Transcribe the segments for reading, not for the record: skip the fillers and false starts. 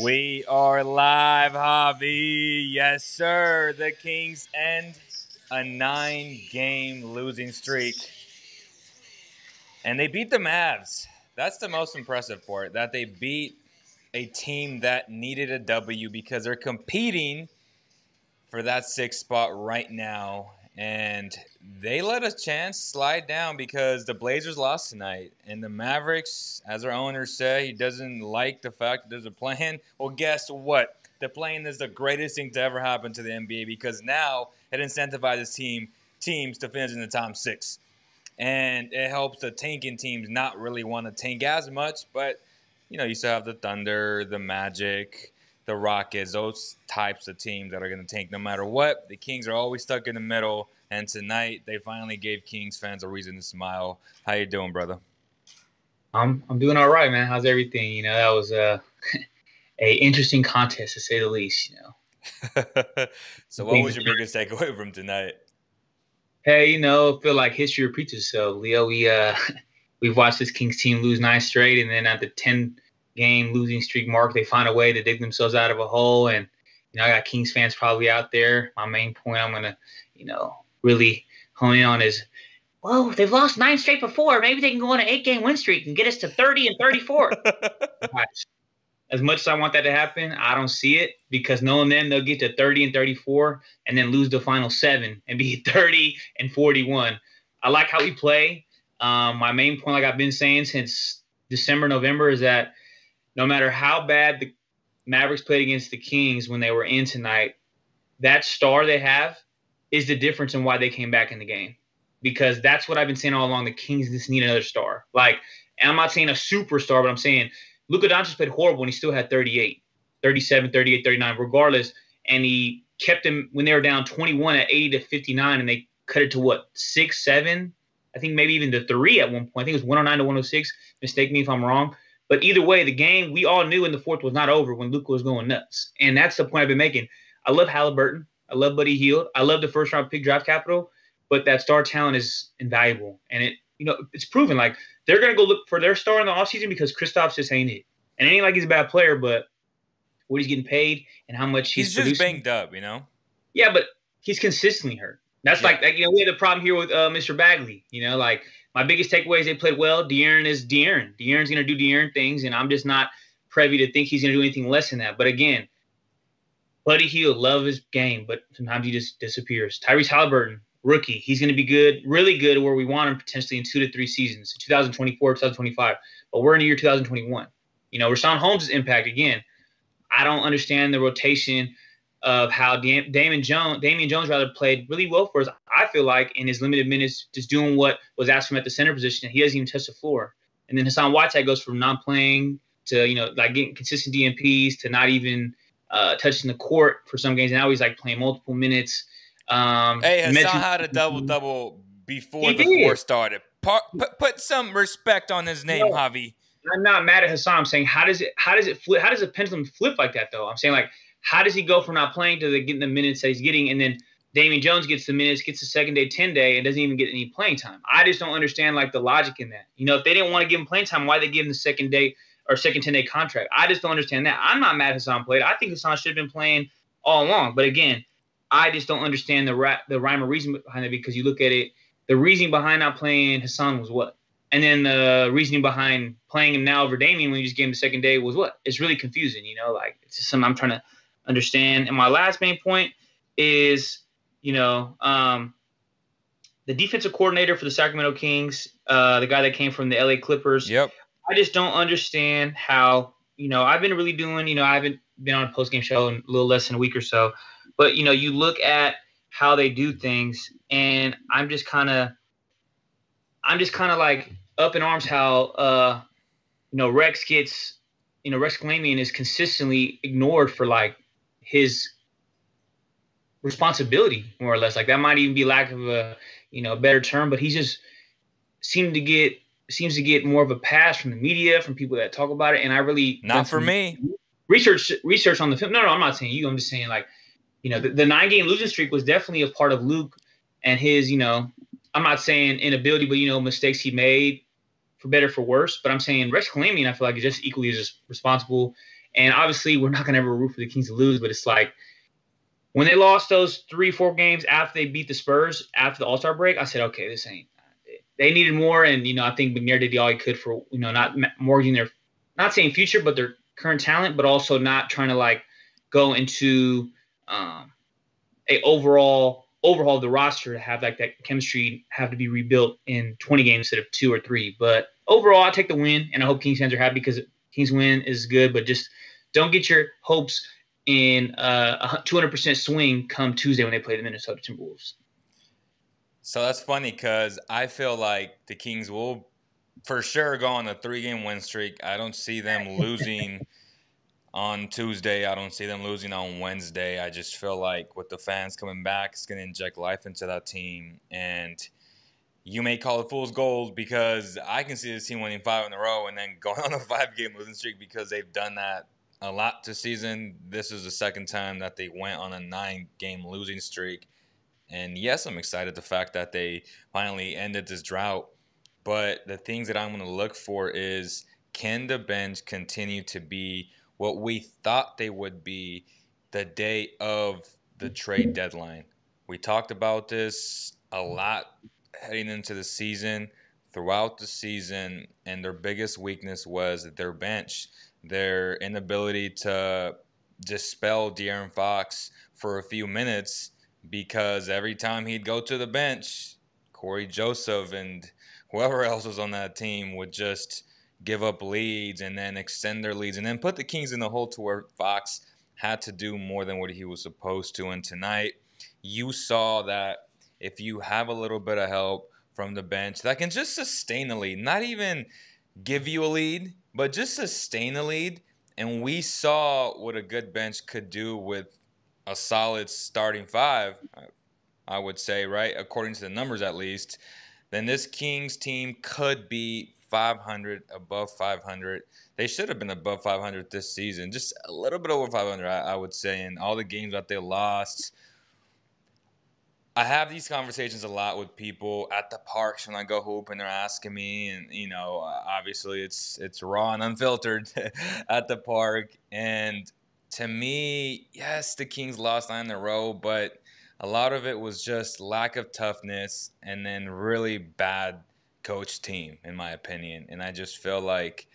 We are live, Javi. Yes, sir. The Kings end a 9-game losing streak. And they beat the Mavs. That's the most impressive part, that they beat a team that needed a W because they're competing for that 6th spot right now. And they let a chance slide down because the Blazers lost tonight. And the Mavericks, as our owner said, he doesn't like the fact that there's a play-in. Well, guess what? The play-in is the greatest thing to ever happen to the NBA because now it incentivizes teams to finish in the top 6. And it helps the tanking teams not really want to tank as much. But, you still have the Thunder, the Magic, the Rockets, those types of teams that are going to tank no matter what. The Kings are always stuck in the middle, and tonight they finally gave Kings fans a reason to smile. How you doing, brother? I'm doing all right, man. How's everything? That was a interesting contest to say the least. So, what was your biggest takeaway from tonight? Hey, I feel like history repeats itself, Leo. We've watched this Kings team lose 9 straight, and then at the 10-game losing streak mark, they find a way to dig themselves out of a hole. And I got Kings fans probably out there. My main point I'm gonna, really hone in on is, well, they've lost 9 straight before. Maybe they can go on an 8-game win streak and get us to 30 and 34. As much as I want that to happen, I don't see it because knowing them, they'll get to 30 and 34 and then lose the final 7 and be 30 and 41. I like how we play. My main point, like I've been saying since December, November, is that no matter how bad the Mavericks played against the Kings when they were in tonight, that star they have is the difference in why they came back in the game. Because that's what I've been saying all along. The Kings just need another star. And I'm not saying a superstar, but I'm saying Luka Doncic played horrible and he still had 38, 37, 38, 39, regardless. And he kept them when they were down 21 at 80 to 59, and they cut it to 6, 7? I think maybe even to 3 at one point. I think it was 109 to 106. Mistake me if I'm wrong. But either way, the game, we all knew in the fourth was not over when Luka was going nuts. And that's the point I've been making. I love Halliburton. I love Buddy Hield. I love the first-round pick draft capital. But that star talent is invaluable. And it's proven. They're going to go look for their star in the offseason because Kristaps just ain't it. And it ain't like he's a bad player, but what he's getting paid and how much he's just producing. Banged up, Yeah, but he's consistently hurt. That's we had the problem here with Mr. Bagley. My biggest takeaway is they played well. De'Aaron is De'Aaron. De'Aaron's going to do De'Aaron things, and I'm just not privy to think he's going to do anything less than that. But again, Buddy Hield, love his game, but sometimes he just disappears. Tyrese Halliburton, rookie. He's going to be good, really good where we want him potentially in 2 to 3 seasons, 2024, 2025. But we're in the year 2021. Rashawn Holmes' impact, again, I don't understand the rotation of how Damian Jones played really well for us, I feel like, in his limited minutes, just doing what was asked from at the center position. He doesn't even touch the floor. And then Hassan Whiteside goes from not playing to, getting consistent DNPs to not even touching the court for some games. And now he's playing multiple minutes. Hey, Hassan had a double-double before the fourth started. Put some respect on his name, Javi. I'm not mad at Hassan. I'm saying how does it flip? How does a pendulum flip like that though? I'm saying how does he go from not playing to getting the minutes that he's getting, and then Damian Jones gets the minutes, gets the second day, 10-day, and doesn't even get any playing time? I just don't understand the logic in that. If they didn't want to give him playing time, why they give him the second day or second 10-day contract? I just don't understand that. I'm not mad Hassan played. I think Hassan should have been playing all along. But again, I just don't understand the rhyme or reason behind it, because you look at it, the reasoning behind not playing Hassan was what? And then the reasoning behind playing him now over Damian when you just gave him the second day was what? It's really confusing, it's just something I'm trying to understand. And my last main point is, the defensive coordinator for the Sacramento Kings, the guy that came from the LA Clippers. Yep. I just don't understand how, I've been really doing, I haven't been on a post-game show in a little less than a week or so, but, you look at how they do things, and I'm just kind of up in arms how Rex Kalamian is consistently ignored for his responsibility, more or less. That might even be lack of a better term, but he just seems to get more of a pass from the media, from people that talk about it. And I really not for me research on the film. No, I'm not saying you. I'm just saying the 9-game losing streak was definitely a part of Luke and his I'm not saying inability, but mistakes he made for better for worse. But I'm saying Rex Kalamian, I feel like is just equally as responsible. And obviously, we're not gonna ever root for the Kings to lose, but it's like when they lost those 3-4 games after they beat the Spurs after the All-Star break, I said, okay, this ain't. They needed more, and I think McNair did all he could for not mortgaging their, not saying future, but their current talent, but also not trying to like go into a overhaul of the roster to have like that chemistry have to be rebuilt in 20 games instead of 2 or 3. But overall, I take the win, and I hope Kings fans are happy because Kings win is good, but just don't get your hopes in a 200% swing come Tuesday when they play the Minnesota Timberwolves. So that's funny because I feel like the Kings will for sure go on a 3-game win streak. I don't see them losing on Tuesday. I don't see them losing on Wednesday. I just feel like with the fans coming back, it's going to inject life into that team. And you may call it fool's gold because I can see this team winning 5 in a row and then going on a 5-game losing streak because they've done that a lot this season. This is the second time that they went on a 9-game losing streak. And yes, I'm excited the fact that they finally ended this drought. But the things that I'm going to look for is, can the bench continue to be what we thought they would be the day of the trade deadline? We talked about this a lot heading into the season, throughout the season, and their biggest weakness was their bench, their inability to dispel De'Aaron Fox for a few minutes because every time he'd go to the bench, Corey Joseph and whoever else was on that team would just give up leads and then extend their leads and then put the Kings in the hole to where Fox had to do more than what he was supposed to. And tonight, you saw that if you have a little bit of help from the bench that can just sustain a lead, not even give you a lead, but just sustain a lead. And we saw what a good bench could do with a solid starting 5, I would say, right? According to the numbers, at least. Then this Kings team could be 500, above 500. They should have been above 500 this season, just a little bit over 500, I would say. In all the games that they lost, I have these conversations a lot with people at the parks when I go hoop, and they're asking me, and obviously it's raw and unfiltered at the park. And to me, yes, the Kings lost 9 in a row, but a lot of it was just lack of toughness and then really bad coach team, in my opinion. And I just feel like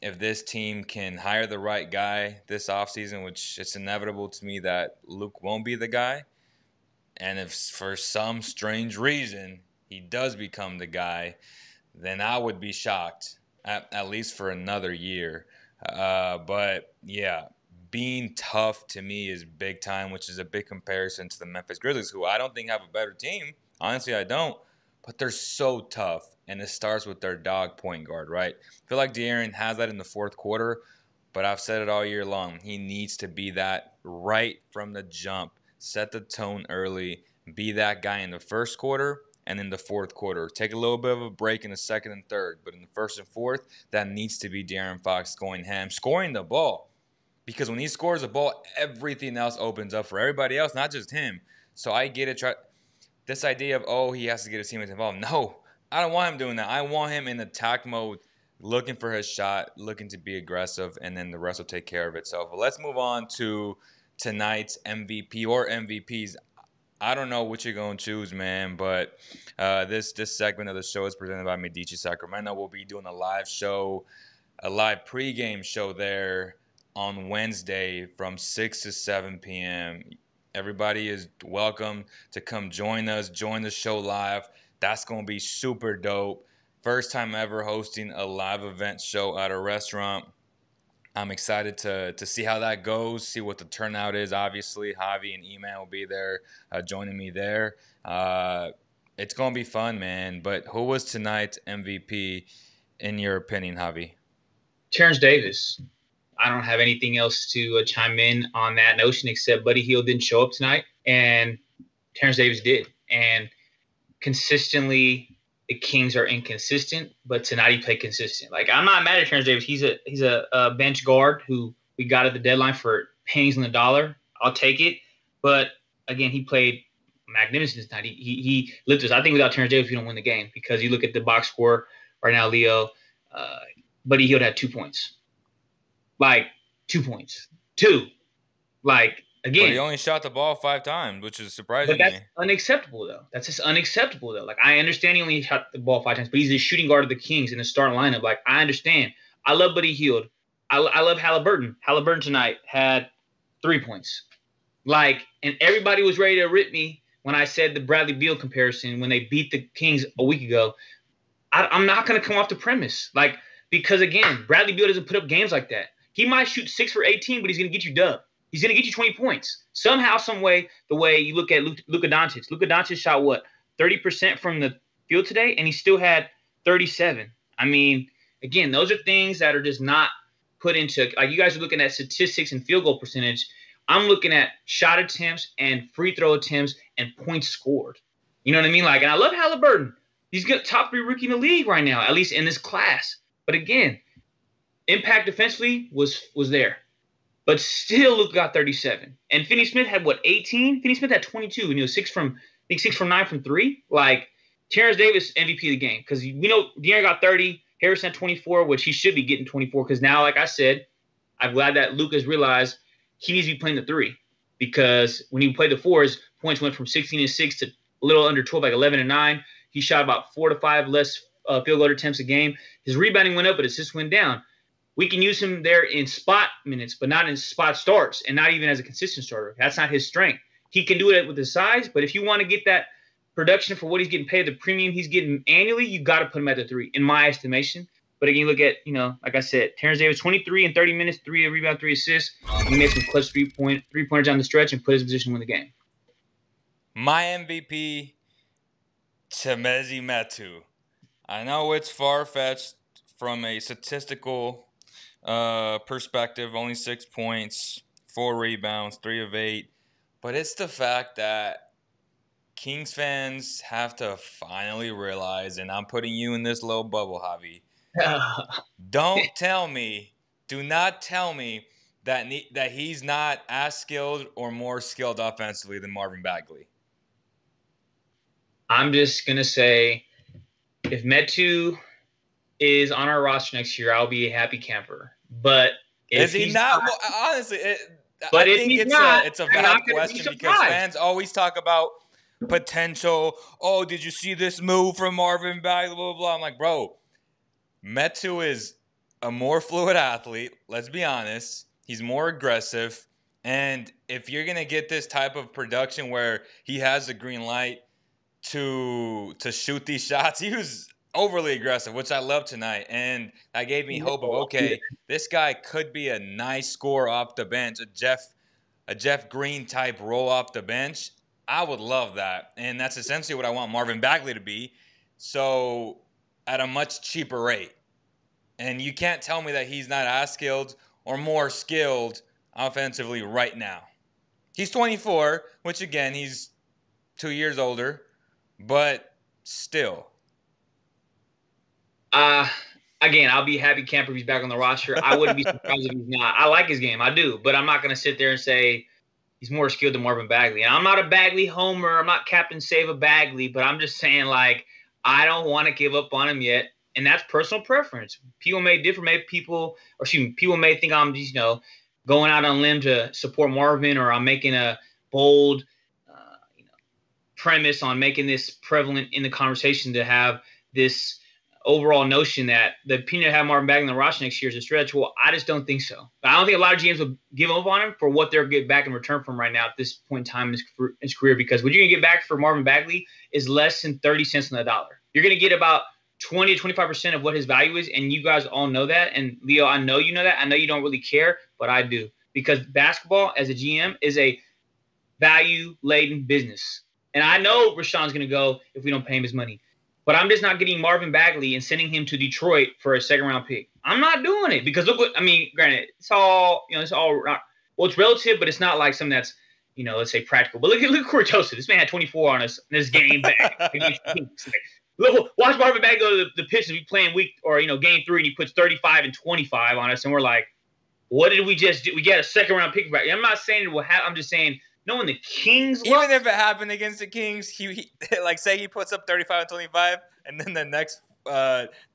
if this team can hire the right guy this offseason, which it's inevitable to me that Luke won't be the guy, and if for some strange reason he does become the guy, then I would be shocked, at least for another year. But yeah, being tough to me is big time, which is a big comparison to the Memphis Grizzlies, who I don't think have a better team. Honestly, I don't. But they're so tough, and it starts with their dog point guard, right? I feel like De'Aaron has that in the fourth quarter, but I've said it all year long. He needs to be that right from the jump. Set the tone early, be that guy in the first quarter and in the fourth quarter. Take a little bit of a break in the second and third, but in the first and fourth, that needs to be De'Aaron Fox going ham, scoring the ball. Because when he scores the ball, everything else opens up for everybody else, not just him. So I get it. This idea of, he has to get his teammates involved. No, I don't want him doing that. I want him in attack mode, looking for his shot, looking to be aggressive, and then the rest will take care of itself. But let's move on to tonight's MVP or MVPs. I don't know what you're going to choose, man, but this segment of the show is presented by Medici Sacramento. We'll be doing a live show, a live pregame show there on Wednesday from 6 to 7 p.m. Everybody is welcome to come join us, join the show live. That's going to be super dope. First time ever hosting a live event show at a restaurant. I'm excited to see how that goes, see what the turnout is. Obviously, Javi and Eman will be there joining me there. It's going to be fun, man. But who was tonight's MVP, in your opinion, Javi? Terrence Davis. I don't have anything else to chime in on that notion except Buddy Hield didn't show up tonight, and Terrence Davis did. And consistently, the Kings are inconsistent, but tonight he played consistent. Like, I'm not mad at Terrence Davis. He's a bench guard who we got at the deadline for pennies on the dollar. I'll take it. But again, he played magnificent tonight. He lifted us. I think without Terrence Davis, we don't win the game because you look at the box score right now, Leo. Buddy Hield had 2 points. Like, 2 points. 2. Like, again. But he only shot the ball 5 times, which is surprising But that's to me. unacceptable, though. That's just unacceptable, though. Like, I understand he only shot the ball 5 times, but he's the shooting guard of the Kings in the starting lineup. Like, I understand. I love Buddy Hield. I love Halliburton. Halliburton tonight had 3 points. Like, and everybody was ready to rip me when I said the Bradley Beal comparison when they beat the Kings a week ago. I'm not going to come off the premise. Like, because, again, Bradley Beal doesn't put up games like that. He might shoot 6 for 18, but he's going to get you dub. He's going to get you 20 points. Somehow, some way, the way you look at Luka Doncic. Luka Doncic shot, what, 30% from the field today, and he still had 37. I mean, again, those are things that are just not put into – like, you guys are looking at statistics and field goal percentage. I'm looking at shot attempts and free throw attempts and points scored. You know what I mean? Like, and I love Halliburton. He's got top 3 rookie in the league right now, at least in this class. But again, impact defensively was there. But still, Luka got 37. And Finney Smith had, what, 18? Finney Smith had 22. And he was 6 from 9 from 3. Like, Terrence Davis, MVP of the game. Because we know De'Aaron got 30. Harrison had 24, which he should be getting 24. Because now, like I said, I'm glad that Luka's realized he needs to be playing the 3. Because when he played the 4, his points went from 16-6 to a little under 12, like 11-9. He shot about 4 to 5 less field goal attempts a game. His rebounding went up, but assists went down. We can use him there in spot minutes, but not in spot starts, and not even as a consistent starter. That's not his strength. He can do it with his size, but if you want to get that production for what he's getting paid, the premium he's getting annually, you got to put him at the 3, in my estimation. But again, you look at, like I said, Terrence Davis, 23 in 30 minutes, 3 rebounds, 3 assists. He made some clutch three-pointers down the stretch and put his position to win the game. My MVP, Chimezie Metu. I know it's far-fetched from a statistical perspective, only 6 points, 4 rebounds, 3 of 8. But it's the fact that Kings fans have to finally realize, and I'm putting you in this little bubble, Javi. Do not tell me that he's not as skilled or more skilled offensively than Marvin Bagley. I'm just going to say, if Metu is on our roster next year, I'll be a happy camper. But if is he not? Well, honestly, I think it's a valid question because fans always talk about potential. Oh, did you see this move from Marvin Bagley? Blah, blah, blah. I'm like, bro, Metu is a more fluid athlete. Let's be honest. He's more aggressive. And if you're going to get this type of production where he has the green light to shoot these shots, he was overly aggressive, which I love tonight. And that gave me hope of, okay, this guy could be a nice scorer off the bench, a Jeff Green type roll off the bench. I would love that. And that's essentially what I want Marvin Bagley to be. So at a much cheaper rate. And you can't tell me that he's not as skilled or more skilled offensively right now. He's 24, which again, he's 2 years older, but still. Again, I'll be happy camper if he's back on the roster. I wouldn't be surprised if he's not. I like his game. I do. But I'm not going to sit there and say he's more skilled than Marvin Bagley. And I'm not a Bagley homer. I'm not Captain Save a Bagley. But I'm just saying, like, I don't want to give up on him yet. And that's personal preference. People may differ. Maybe people may think I'm just, going out on a limb to support Marvin, or I'm making a bold premise on making this prevalent in the conversation to have this overall notion that the opinion to have Marvin Bagley on the roster next year is a stretch. Well, I just don't think so. I don't think a lot of GMs will give up on him for what they're getting back in return from right now at this point in time in his career, because what you're going to get back for Marvin Bagley is less than 30 cents on the dollar. You're going to get about 20 to 25% of what his value is, and you guys all know that. And, Leo, I know you know that. I know you don't really care, but I do. Because basketball, as a GM, is a value-laden business. And I know Rashawn's going to go if we don't pay him his money. But I'm just not getting Marvin Bagley and sending him to Detroit for a second-round pick. I'm not doing it because look what – I mean, granted, it's all – well, it's relative, but it's not like something that's, let's say practical. But look at Corey Joseph. This man had 24 on us in this game back. Watch Marvin Bagley go to the Pistons. We playing week or, game 3, and he puts 35 and 25 on us, and we're like, what did we just do? We got a second-round pick back. I'm not saying it will happen. I'm just saying knowing the Kings Even if it happened against the Kings, he like say he puts up 35 and 25, and then the next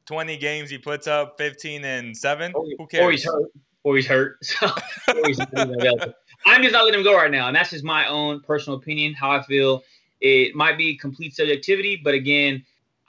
20 games he puts up 15 and 7. Who cares? Or he's hurt. Or he's hurt. So or he's not even available. I'm just not letting him go right now, and that's just my own personal opinion. How I feel. It might be complete subjectivity, but again,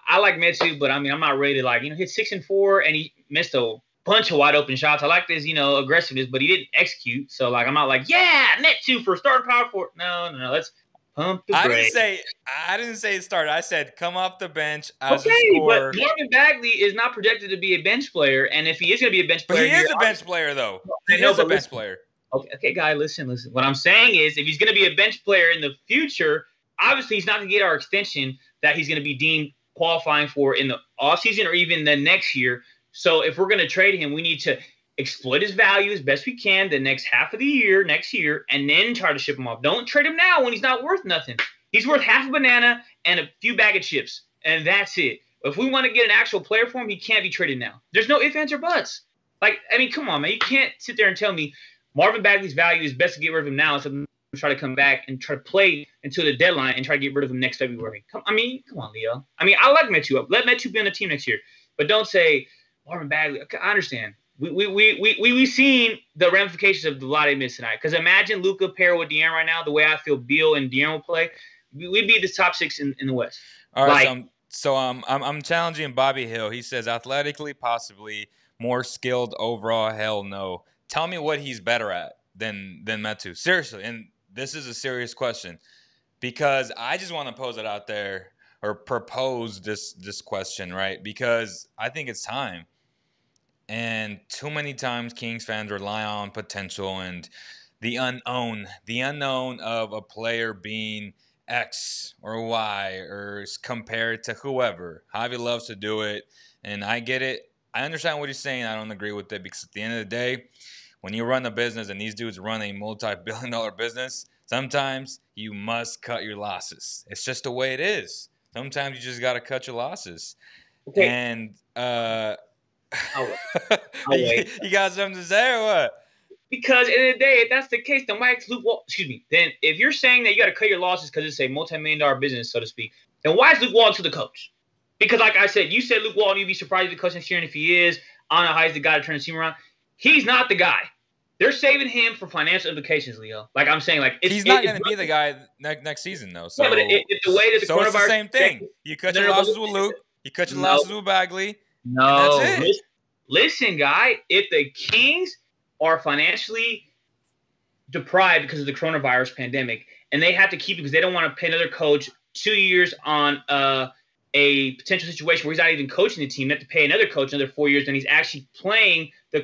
I like Metu, but I mean, I'm not ready to hit 6 and 4, and he missed a bunch of wide open shots. I like his aggressiveness, but he didn't execute. So I'm not like, yeah, Metu for starting power forward. No. Let's pump the brakes. I didn't say start. I said come off the bench as a scorer. But Marvin Bagley is not projected to be a bench player, and if he is going to be a bench player, but he is a bench player though. He is a bench player. Okay, guy, listen. What I'm saying is, if he's going to be a bench player in the future, obviously he's not going to get our extension that he's going to be deemed qualifying for in the offseason or even the next year. So if we're going to trade him, we need to exploit his value as best we can the next half of the year, next year, and then try to ship him off. Don't trade him now when he's not worth nothing. He's worth half a banana and a few bag of chips, and that's it. If we want to get an actual player for him, he can't be traded now. There's no ifs, ands, or buts. Come on, man. You can't sit there and tell me Marvin Bagley's value is best to get rid of him now instead of try to come back and try to play until the deadline and try to get rid of him next February. Come on, Leo. I like Metu. Let Metu be on the team next year. But don't say Marvin Bagley. Okay, I understand. We've seen the ramifications of the lot they missed tonight. Because imagine Luka paired with De'Aaron right now, the way I feel Beal and De'Aaron will play. We'd be the top 6 in the West. All right, so I'm challenging Bobby Hill. He says athletically, possibly, more skilled overall, hell no. Tell me what he's better at than Metu. Seriously, and this is a serious question because I just want to pose it out there or propose this question, right? Because I think it's time. And too many times Kings fans rely on potential and the unknown of a player being X or Y or compared to whoever. Javi loves to do it, and I get it. I understand what he's saying. I don't agree with it because at the end of the day, when you run a business and these dudes run a multi-billion-dollar business, sometimes you must cut your losses. It's just the way it is. Sometimes you just got to cut your losses. Okay. And you got something to say or what? Because at the end of the day, if that's the case, then why is Luke Walton? Excuse me. Then if you're saying that you got to cut your losses because it's a multi-million-dollar business, so to speak, then why is Luke Walton the coach? Because like I said, you said Luke Walton, you'd be surprised if the coach next year, and if he is, I don't know how he's the guy to turn the team around. He's not the guy. They're saving him for financial implications, Leo. Like I'm saying, he's not going to be the guy next season, though. So, yeah, but it's the way that the coronavirus. It's the same thing. You cut your losses with Luke. You cut your losses with Bagley. No, and that's it. Listen, guy. If the Kings are financially deprived because of the coronavirus pandemic, and they have to keep it because they don't want to pay another coach 2 years on a potential situation where he's not even coaching the team, they have to pay another coach another 4 years, and he's actually playing the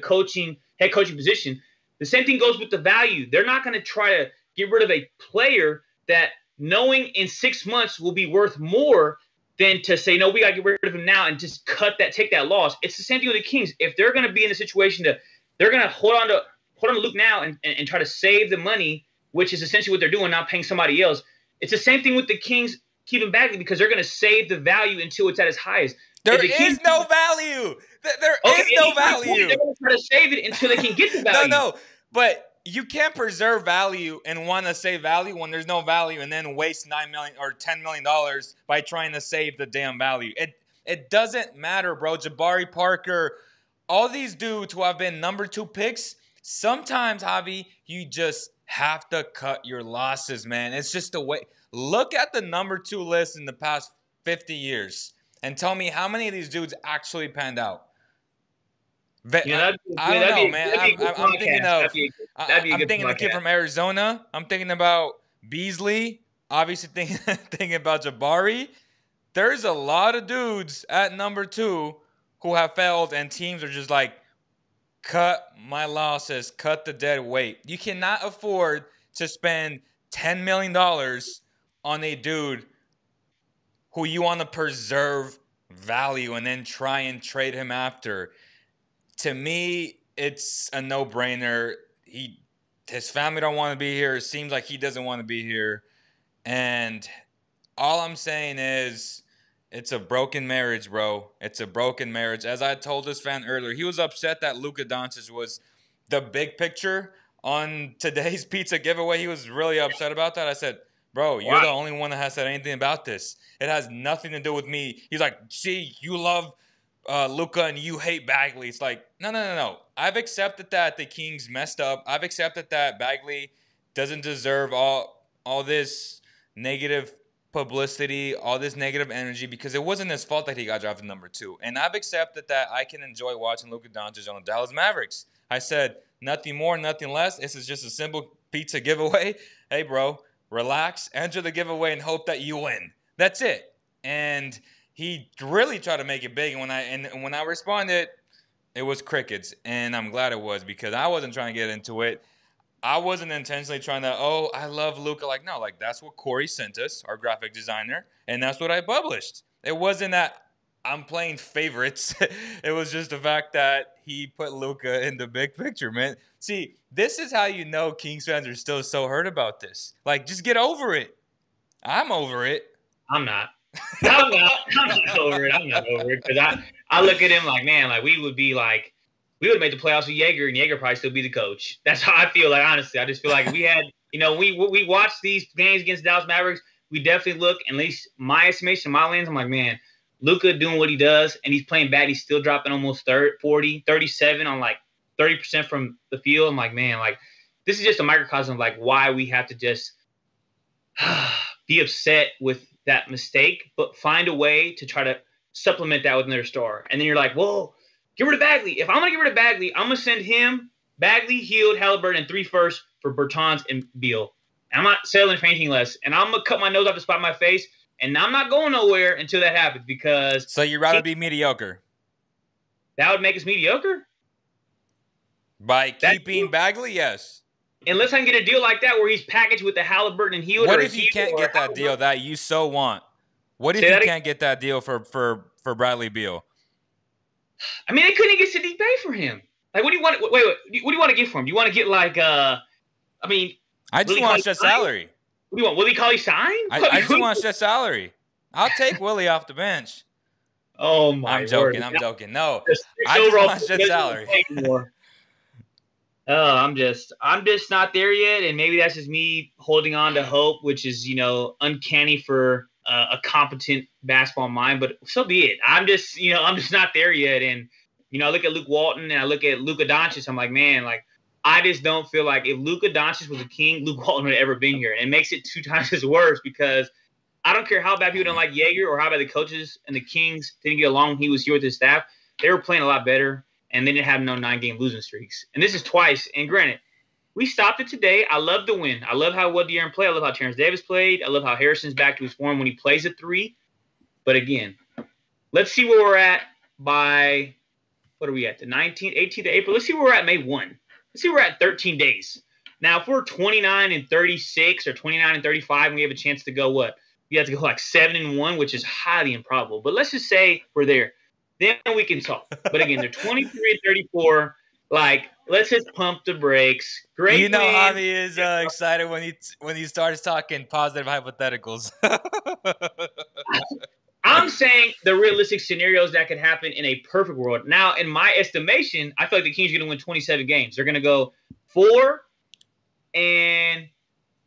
head coaching position. The same thing goes with the value. They're not going to try to get rid of a player that knowing in 6 months will be worth more than to say, no, we got to get rid of him now and just take that loss. It's the same thing with the Kings. If they're going to be in a situation they're going to hold on to Luke now and try to save the money, which is essentially what they're doing, not paying somebody else. It's the same thing with the Kings keeping Bagley because they're going to save the value until it's at its highest. There is no value. There is no value. They're going to try to save it until they can get the value. No, but you can't preserve value and want to save value when there's no value and then waste $9 million or $10 million by trying to save the damn value. It doesn't matter, bro. Jabari Parker, all these dudes who have been number 2 picks, sometimes, Javi, you just have to cut your losses, man. It's just the way. Look at the number 2 list in the past 50 years and tell me how many of these dudes actually panned out. I don't know, man. I'm thinking of the kid from Arizona. I'm thinking about Beasley. Obviously thinking about Jabari. There's a lot of dudes at number 2 who have failed, and teams are just like, cut my losses, cut the dead weight. You cannot afford to spend $10 million on a dude who you want to preserve value and then try and trade him after. To me, it's a no-brainer. His family don't want to be here. It seems like he doesn't want to be here. And all I'm saying is it's a broken marriage, bro. It's a broken marriage. As I told this fan earlier, he was upset that Luka Doncic was the big picture, on today's pizza giveaway, he was really upset about that. I said, bro, you're Why? the only one that has said anything about this. It has nothing to do with me. He's like, see, you love Luka and you hate Bagley. It's like, no. I've accepted that the Kings messed up. I've accepted that Bagley doesn't deserve all this negative publicity, all this negative energy, because it wasn't his fault that he got drafted number 2. And I've accepted that I can enjoy watching Luka Doncic on the Dallas Mavericks. I said, nothing more, nothing less. This is just a simple pizza giveaway. Hey, bro, relax, enter the giveaway, and hope that you win. That's it. And he really tried to make it big. And when I responded, it was crickets. And I'm glad it was, because I wasn't trying to get into it. I wasn't intentionally trying to, I love Luka. Like, no, like that's what Corey sent us, our graphic designer, and that's what I published. It wasn't that I'm playing favorites. It was just the fact that he put Luka in the big picture, man. See, this is how you know Kings fans are still so hurt about this. Like, just get over it. I'm over it. I'm not. I'm not over it. I'm not over it, because I look at him like, man, like we would have made the playoffs with Jaeger, and Jaeger probably still be the coach. That's how I feel. Like, honestly, I just feel like if we had, we watched these games against Dallas Mavericks, we definitely look, at least my estimation, my lens, I'm like, man, Luka doing what he does, and he's playing bad. He's still dropping almost 40, 37 on like 30% from the field. I'm like, man, like this is just a microcosm of like why we have to just be upset with that mistake, but find a way to try to supplement that with another star. And then you're like, well, get rid of Bagley. If I'm going to get rid of Bagley, I'm going to send him, Bagley, Hield, Halliburton, and 3 firsts for Bertans and Beal. And I'm not settling for anything less. And I'm going to cut my nose off to spite my face. And I'm not going nowhere until that happens, because... So you'd rather be mediocre? That would make us mediocre? By keeping Bagley, yes. Unless I can get a deal like that where he's packaged with the Halliburton and Hield. What if you can't get that deal that you so want? What if you can't get that deal for Bradley Beal? I mean, they couldn't get Saddiq Bey for him. Like, what do you want? Wait. What do you want to get for him? Do you want to get like? I just want that salary. What do you want? Willie Cauley sign? I just want that salary. I'll take Willie off the bench. Oh my! I'm joking. Word. I'm joking. No, I just want that salary. I'm just not there yet, and maybe that's just me holding on to hope, which is uncanny for a competent basketball mind. But so be it. I'm just not there yet, and I look at Luke Walton and I look at Luka Doncic. I'm like, man, like I just don't feel like if Luka Doncic was a king, Luke Walton would have ever been here, and it makes it 2 times as worse because I don't care how bad people don't like Jaeger or how bad the coaches and the Kings didn't get along when he was here with his staff. They were playing a lot better. And they didn't have no 9-game losing streaks. And this is twice. And granted, we stopped it today. I love the win. I love how well De'Aaron played. I love how Terrence Davis played. I love how Harrison's back to his form when he plays at 3. But again, let's see where we're at by, what are we at, the 19th, 18th of April? Let's see where we're at May 1. Let's see where we're at 13 days. Now, if we're 29-36 or 29-35 and we have a chance to go what? We have to go like 7-1, which is highly improbable. But let's just say we're there. Then we can talk. But again, they're 23-34. Like, let's just pump the brakes. Great. Javi is excited when he starts talking positive hypotheticals. I'm saying the realistic scenarios that could happen in a perfect world. Now, in my estimation, I feel like the Kings are going to win 27 games. They're going to go 4 and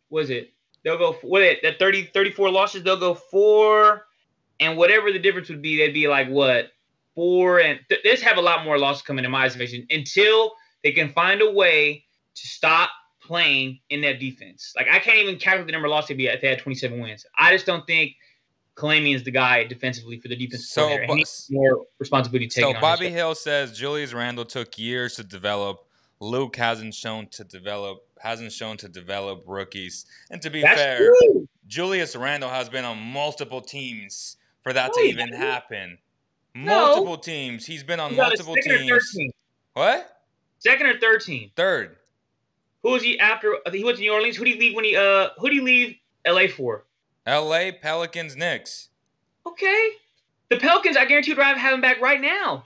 what is it? They'll go that 34 losses. They'll go 4 and whatever the difference would be, they'd be like what? 4 and they just have a lot more losses coming in my estimation until they can find a way to stop playing in that defense. Like I can't even calculate the number of losses they'd be if they had 27 wins. I just don't think Kalamian is the guy defensively for the defense. So he needs more responsibility taken. So Bobby Hill says Julius Randle took years to develop. Luke hasn't shown to develop rookies. And to be fair, true. Julius Randle has been on multiple teams for that to even happen. Multiple teams. He's been on multiple teams. What? Second or third team? Third. Who was he after? He went to New Orleans. Who did he leave when he who did he leave LA for? LA, Pelicans, Knicks. Okay. The Pelicans, I guarantee you would have him back right now.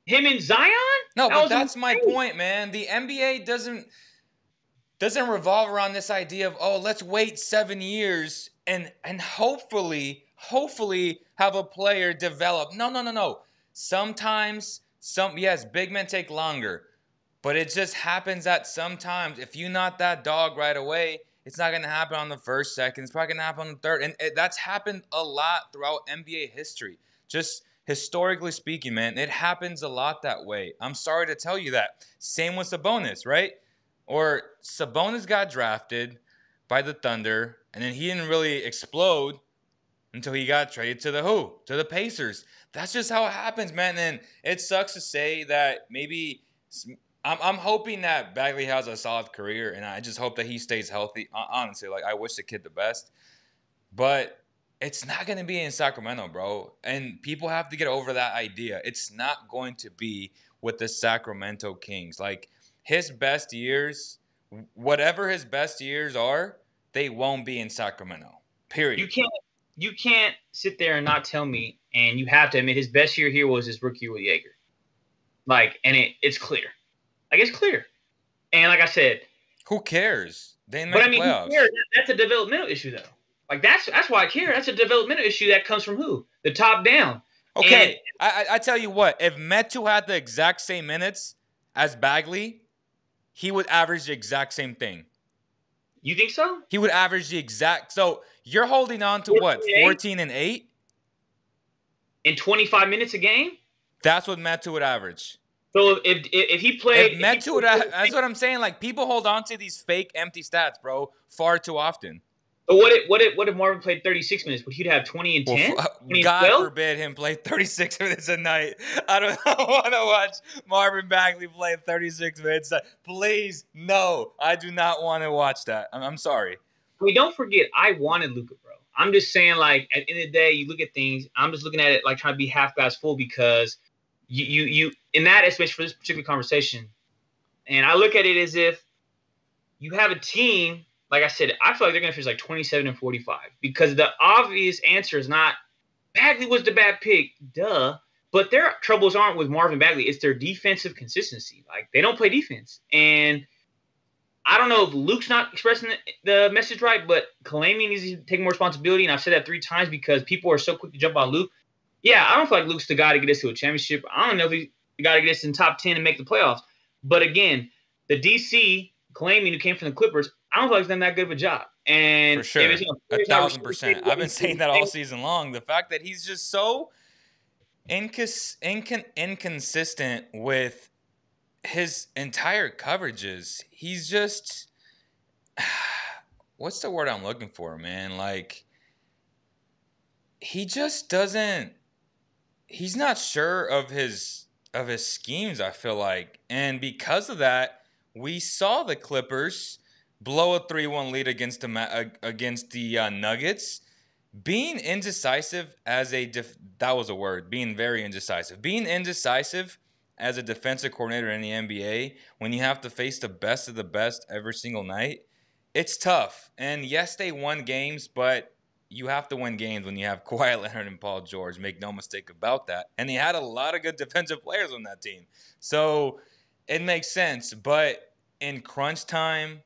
Him and Zion? No, but that's my point, man. The NBA doesn't revolve around this idea of, let's wait 7 years and hopefully have a player develop. No. Sometimes, big men take longer. But it just happens that sometimes if you're not that dog right away, it's not going to happen on the first, second. It's probably going to happen on the third. And that's happened a lot throughout NBA history. Just historically speaking, man, it happens a lot that way. I'm sorry to tell you that. Same with Sabonis, right? Or Sabonis got drafted by the Thunder, and then he didn't really explode until he got traded to to the Pacers. That's just how it happens, man. And it sucks to say that maybe I'm hoping that Bagley has a solid career, and I just hope that he stays healthy. Honestly, like, I wish the kid the best, but it's not going to be in Sacramento, bro. And people have to get over that idea. It's not going to be with the Sacramento Kings. Like, his best years, whatever his best years are, they won't be in Sacramento. Period. You can't sit there and not tell me, and you have to admit his best year here was his rookie year with Jaeger. Like, and it's clear. Like, it's clear. And like I said, who cares? They didn't make the playoffs. Who cares? That's a developmental issue, though. Like, that's why I care. That's a developmental issue that comes from who? The top down. Okay, I tell you what, if Metu had the exact same minutes as Bagley, he would average the exact same thing. You think so? He would average the exact. So you're holding on to what, 14 and 8? In 25 minutes a game? That's what Metu would average. So if he played, that's what I'm saying. Like, people hold on to these fake empty stats, bro, far too often. But what if Marvin played 36 minutes? Would he have 20 and 10? God forbid him play 36 minutes a night. I don't want to watch Marvin Bagley play 36 minutes. Please, no. I do not want to watch that. I'm sorry. I mean, don't forget, I wanted Luka, bro. I'm just saying, like, at the end of the day, you look at things. I'm just looking at it like trying to be half glass full, because you in that, especially for this particular conversation, and I look at it as if you have a team. Like I said, I feel like they're going to finish like 27 and 45, because the obvious answer is not Bagley was the bad pick, duh. But their troubles aren't with Marvin Bagley. It's their defensive consistency. Like, they don't play defense. And I don't know if Luke's not expressing the message right, but Kalame needs to take more responsibility. And I've said that 3 times because people are so quick to jump on Luke. Yeah, I don't feel like Luke's the guy to get us to a championship. I don't know if he's the guy to get us in the top 10 and make the playoffs. But again, the DC, Kalame, who came from the Clippers, I don't feel like he's done that good of a job. And for sure, 1,000%. I've been saying that all season long. The fact that he's just so inconsistent with his entire coverages. He's just, what's the word I'm looking for, man? Like, he just doesn't. He's not sure of his schemes, I feel like, and because of that, we saw the Clippers blow a 3-1 lead against the Nuggets. Being indecisive being very indecisive. Being indecisive as a defensive coordinator in the NBA, when you have to face the best of the best every single night, it's tough. And yes, they won games, but you have to win games when you have Kawhi Leonard and Paul George. Make no mistake about that. And he had a lot of good defensive players on that team. So it makes sense. But in crunch time,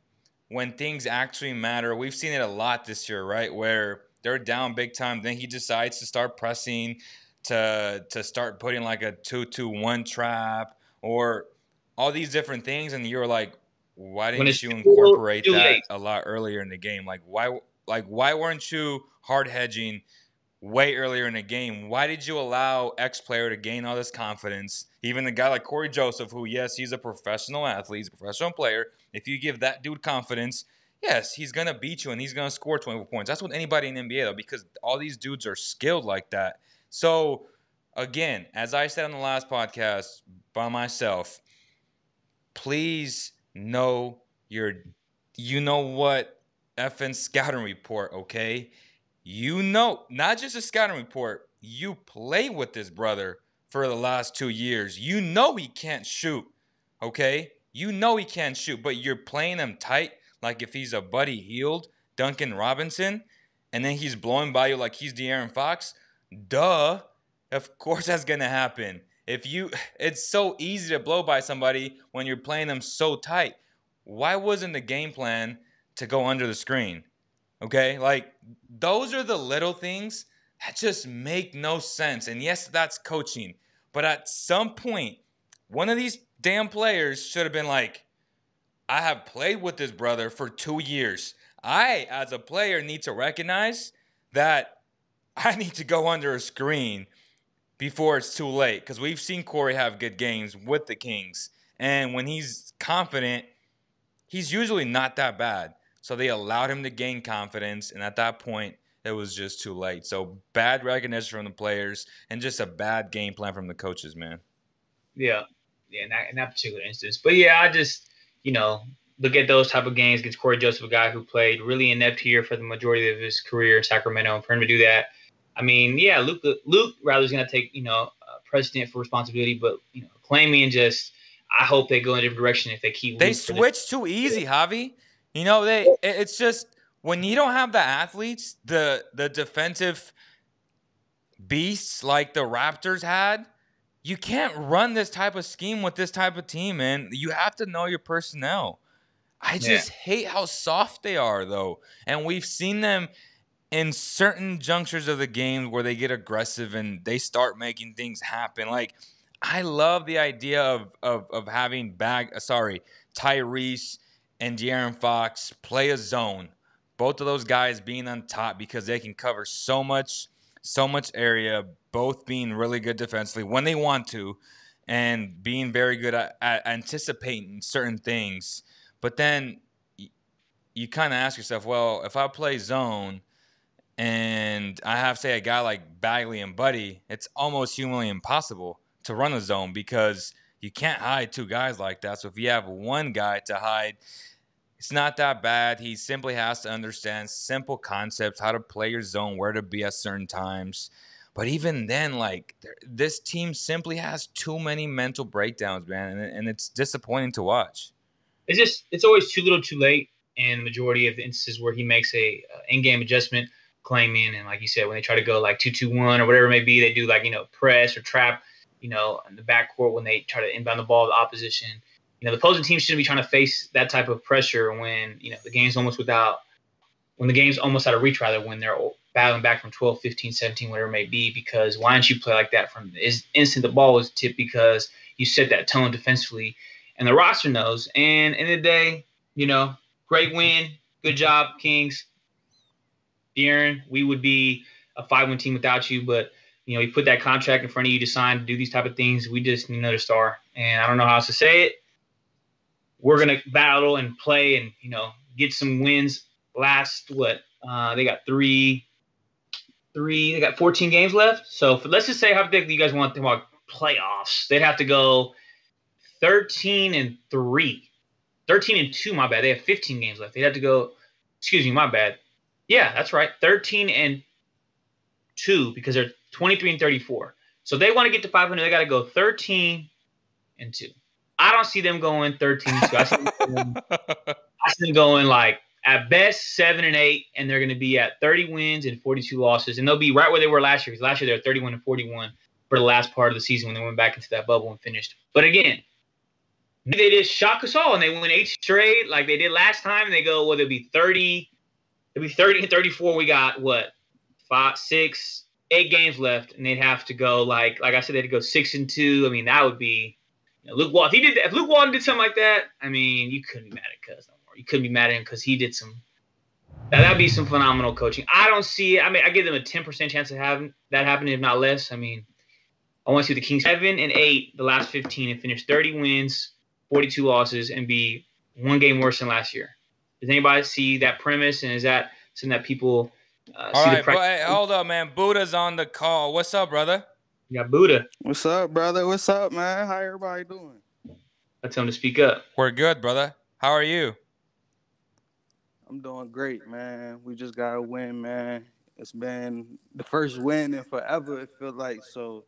when things actually matter, we've seen it a lot this year, right? Where they're down big time, then he decides to start pressing, to start putting like a 2-2-1 trap or all these different things. And you're like, why didn't you incorporate that a lot earlier in the game? Like, why weren't you hard hedging way earlier in the game? Why did you allow X player to gain all this confidence? Even a guy like Corey Joseph, who, yes, he's a professional athlete, he's a professional player. If you give that dude confidence, yes, he's going to beat you and he's going to score 24 points. That's what anybody in the NBA, though, because all these dudes are skilled like that. So, again, as I said on the last podcast by myself, please know what effing scouting report, okay? Not just a scouting report. You play with this brother for the last 2 years. You know he can't shoot, okay? You know he can't shoot, but you're playing him tight like if he's a Buddy Hield, Duncan Robinson, and then he's blowing by you like he's De'Aaron Fox. Duh. Of course that's going to happen. It's so easy to blow by somebody when you're playing them so tight. Why wasn't the game plan to go under the screen? Okay? Like, those are the little things that just make no sense. And yes, that's coaching. But at some point, one of these damn players should have been like, I have played with this brother for 2 years. I, as a player, need to recognize that I need to go under a screen before it's too late. Because we've seen Corey have good games with the Kings. And when he's confident, he's usually not that bad. So they allowed him to gain confidence. And at that point, it was just too late. So bad recognition from the players and just a bad game plan from the coaches, man. Yeah, in that particular instance. But yeah, I just, look at those type of games against Corey Joseph, a guy who played really inept here for the majority of his career in Sacramento. And for him to do that, I mean, yeah, Luke Riley's going to take, precedent for responsibility, but, claiming and just, I hope they go in a different direction if they keep. They switch too easy, Javi. It's just when you don't have the athletes, the defensive beasts like the Raptors had, you can't run this type of scheme with this type of team, man. You have to know your personnel. I just hate how soft they are, though. And we've seen them in certain junctures of the game where they get aggressive and they start making things happen. Like, I love the idea of having Tyrese and De'Aaron Fox play a zone. Both of those guys being on top because they can cover so much area, both being really good defensively when they want to, and being very good at anticipating certain things. But then you kind of ask yourself, well, if I play zone and I have, say, a guy like Bagley and Buddy, it's almost humanly impossible to run a zone because you can't hide two guys like that. So if you have one guy to hide, it's not that bad. He simply has to understand simple concepts, how to play your zone, where to be at certain times. But even then, like, this team simply has too many mental breakdowns, man, and it's disappointing to watch. It's always too little too late in the majority of the instances where he makes a in-game adjustment, claiming, and like you said, when they try to go like 2-2-1 or whatever it may be, they do like, press or trap, in the backcourt when they try to inbound the ball to the opposition. The opposing team shouldn't be trying to face that type of pressure when, the game's almost out of reach, rather, when they're battling back from 12, 15, 17, whatever it may be, because why don't you play like that from the instant the ball was tipped, because you set that tone defensively and the roster knows. And in the day, great win. Good job, Kings. De'Aaron, we would be a 5-win team without you, but we put that contract in front of you to sign to do these type of things. We just need another star. And I don't know how else to say it. We're going to battle and play and, get some wins. Last, they got they got 14 games left. So let's just say hypothetically you guys want to talk about playoffs. They'd have to go 13-3. 13-2, my bad. They have 15 games left. They'd have to go, excuse me, my bad. Yeah, that's right. 13-2 because they're 23-34. So they want to get to 500. They got to go 13-2. I don't see them going 13-2. I see them going like at best 7-8, and they're going to be at 30 wins and 42 losses, and they'll be right where they were last year. Because last year they were 31-41 for the last part of the season when they went back into that bubble and finished. But again, they just shock us all and they win 8 straight like they did last time, and they go, well, they'll be 30. It'll be 30-34. We got 5, 6, 8 games left, and they'd have to go like I said, they'd go 6-2. I mean, that would be Luke Walton. If Luke Walton did something like that, I mean, you couldn't be mad at Cuz no more. You couldn't be mad at him because he did some. That'd be some phenomenal coaching. I don't see it. I mean, I give them a 10% chance of having that happening, if not less. I mean, I want to see the Kings 7-8 the last 15 and finish 30 wins, 42 losses, and be 1 game worse than last year. Does anybody see that premise? And is that something that people see the practice? Hey, hold up, man. Buddha's on the call. What's up, brother? You got Buddha. What's up, brother? What's up, man? How everybody doing? I tell him to speak up. We're good, brother. How are you? I'm doing great, man. We just got a win, man. It's been the first win in forever, it feels like. So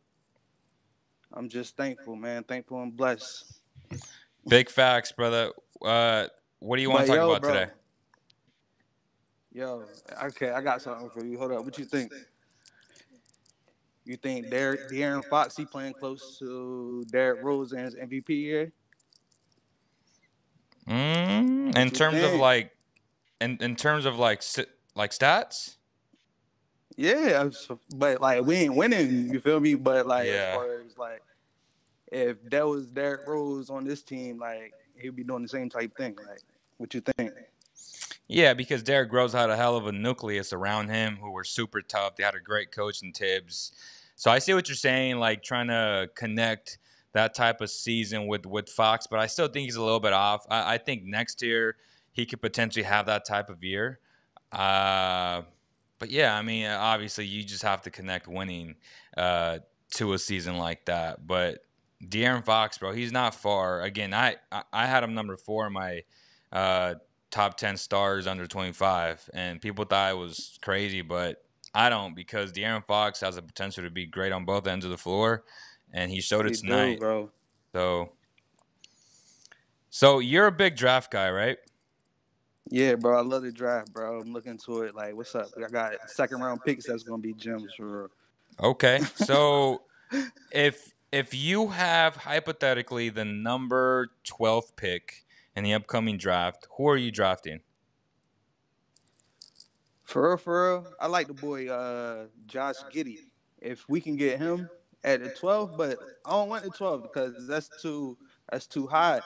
I'm just thankful, man. Thankful and blessed. Big facts, brother. What do you want to talk about today? Yo, okay, I got something for you. Hold up. What you think? You think De'Aaron Fox, he playing close to Derrick Rose's MVP year? In terms of like stats? Yeah, but like we ain't winning, you feel me? But like as far as like if that was Derrick Rose on this team, like he'd be doing the same type thing. Like, what you think? Yeah, because Derrick Rose had a hell of a nucleus around him who were super tough. They had a great coach in Tibbs. So I see what you're saying, like trying to connect that type of season with Fox, but I still think he's a little bit off. I think next year he could potentially have that type of year. But yeah, I mean, obviously you just have to connect winning to a season like that. But De'Aaron Fox, bro, he's not far. Again, I had him number 4 in my top 10 stars under 25, and people thought it was crazy, but I don't, because De'Aaron Fox has the potential to be great on both ends of the floor, and he showed it He do, tonight. bro. So you're a big draft guy, right? Yeah, bro. I love the draft, bro. I'm looking to it. Like, what's up? I got second round picks that's gonna be gems for real. Okay, so if you have hypothetically the number 12th pick in the upcoming draft, who are you drafting? For real, I like the boy Josh Giddey. If we can get him at the 12, but I don't want the 12 because that's too high.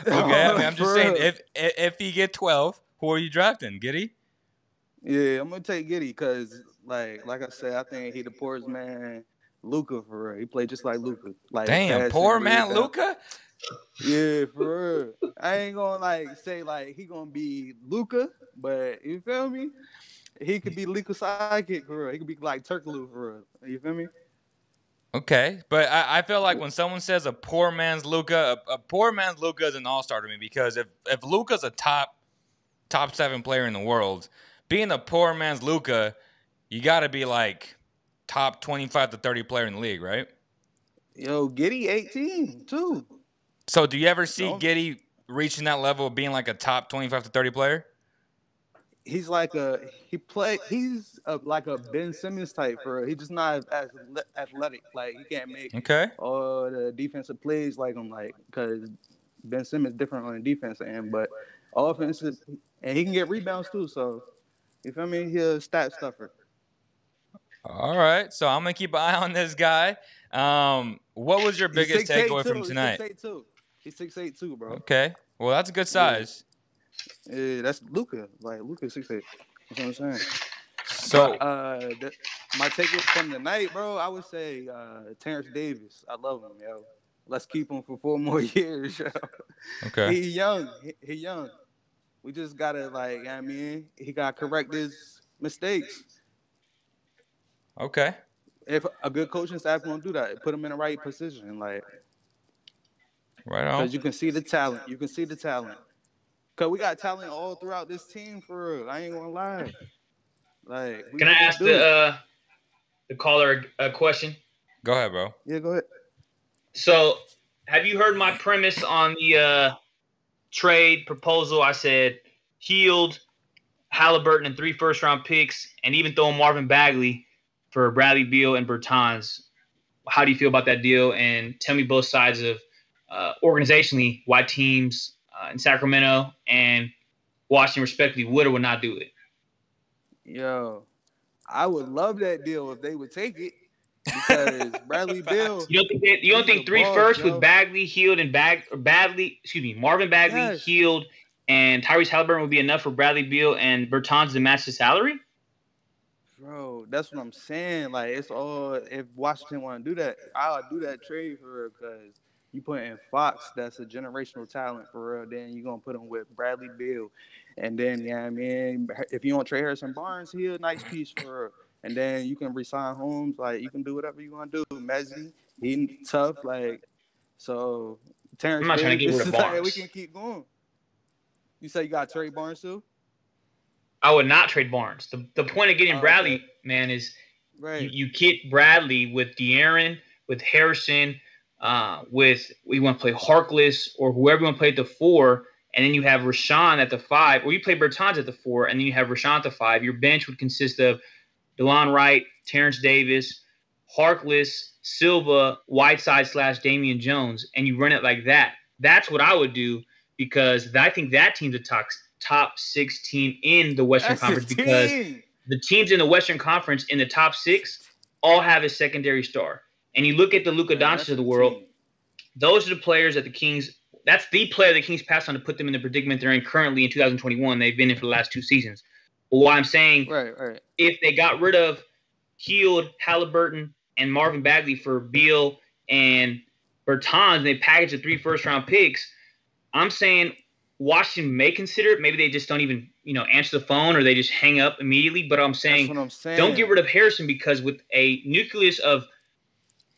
Okay, I mean, I'm just For saying, real. if you get 12, who are you drafting? Giddy? Yeah, I'm gonna take Giddey because like I said, I think he the poorest man. Luka for real. He played just like Luka. Like Damn, passing, poor man rebound. Luka? Yeah, for real. I ain't gonna like say like he gonna be Luka, but you feel me? He could be Luka's sidekick for real. He could be like Turkaloo for real. You feel me? Okay, but I feel like when someone says a poor man's Luka, a poor man's Luka is an all-star to me, because if Luka's a top 7 player in the world, being a poor man's Luka, you got to be like top 25 to 30 player in the league, right? Yo, Giddey 18 too. So do you ever see Don't Giddey reaching that level of being like a top 25 to 30 player? he's like like a Ben Simmons type for real. He's just not as athletic. Like he can't make Okay. all the defensive plays like him, like because Ben Simmons different on the defense end, but offensive, and he can get rebounds too. So you feel me? He's a stat stuffer. All right, so I'm gonna keep an eye on this guy. What was your He's biggest 6'8" takeaway too. from tonight? He's 6'8" too, bro. Okay, well that's a good size. Yeah, that's Luka. Like Luka 6'8". That's what I'm saying. So My takeaway from the night, bro, I would say Terrence Davis. I love him, yo. Let's keep him for 4 more years, yo. okay, He young. He young. We just gotta I mean, he gotta correct his mistakes. okay, If a good coaching staff gonna do that, put him in the right position, like right on. because you can see the talent. You can see the talent. Cause we got talent all throughout this team for real. I ain't gonna lie. Like Can I ask the caller a question? Go ahead, bro. Yeah, go ahead. So, have you heard my premise on the trade proposal? I said Hield, Halliburton, and 3 first-round picks, and even throwing Marvin Bagley for Bradley Beal and Bertans. How do you feel about that deal? And tell me both sides of organizationally why teams in Sacramento and Washington respectively would or would not do it. Yo, I would love that deal if they would take it because Bradley Beal. You don't think 3 first with Bagley, Hield, and Marvin Bagley, Hield, and Tyrese Halliburton would be enough for Bradley Beal and Bertans to match the salary? Bro, that's what I'm saying. Like, it's all, if Washington want to do that, I'll do that trade for real because you put in Fox, that's a generational talent for real. Then you're going to put him with Bradley Beal. And then, yeah, I mean, if you want Trey Harrison Barnes, he's a nice piece for real. And then you can resign Holmes. Like, you can do whatever you want to do. Mezzi, he tough. Like, so Terrence I'm not trying to get rid of Barnes. Like, we can keep going. You say you got Trey Barnes too? I would not trade Barnes. The point of getting Bradley, man, is you get Bradley with De'Aaron, with Harrison, we want to play Harkless or whoever you want to play at the 4, and then you have Rashawn at the 5, or you play Bertans at the 4, and then you have Rashawn at the 5. Your bench would consist of DeLon Wright, Terrence Davis, Harkless, Silva, Whiteside / Damian Jones, and you run it like that. That's what I would do because I think that team's a top 6 team in the Western Conference because the teams in the Western Conference in the top 6 all have a secondary star. and you look at the Luka Man, Doncic that's of the a world, team. those are the players that the Kings – that's the player the Kings passed on to put them in the predicament they're in currently in 2021. They've been in for the last 2 seasons. But what I'm saying, Right. if they got rid of Hield, Halliburton, and Marvin Bagley for Beal and Bertans, and they packaged the 3 first-round picks, I'm saying Washington may consider it. Maybe they just don't even, answer the phone, or they just hang up immediately. But I'm That's saying what I'm saying. don't get rid of Harrison, because with a nucleus of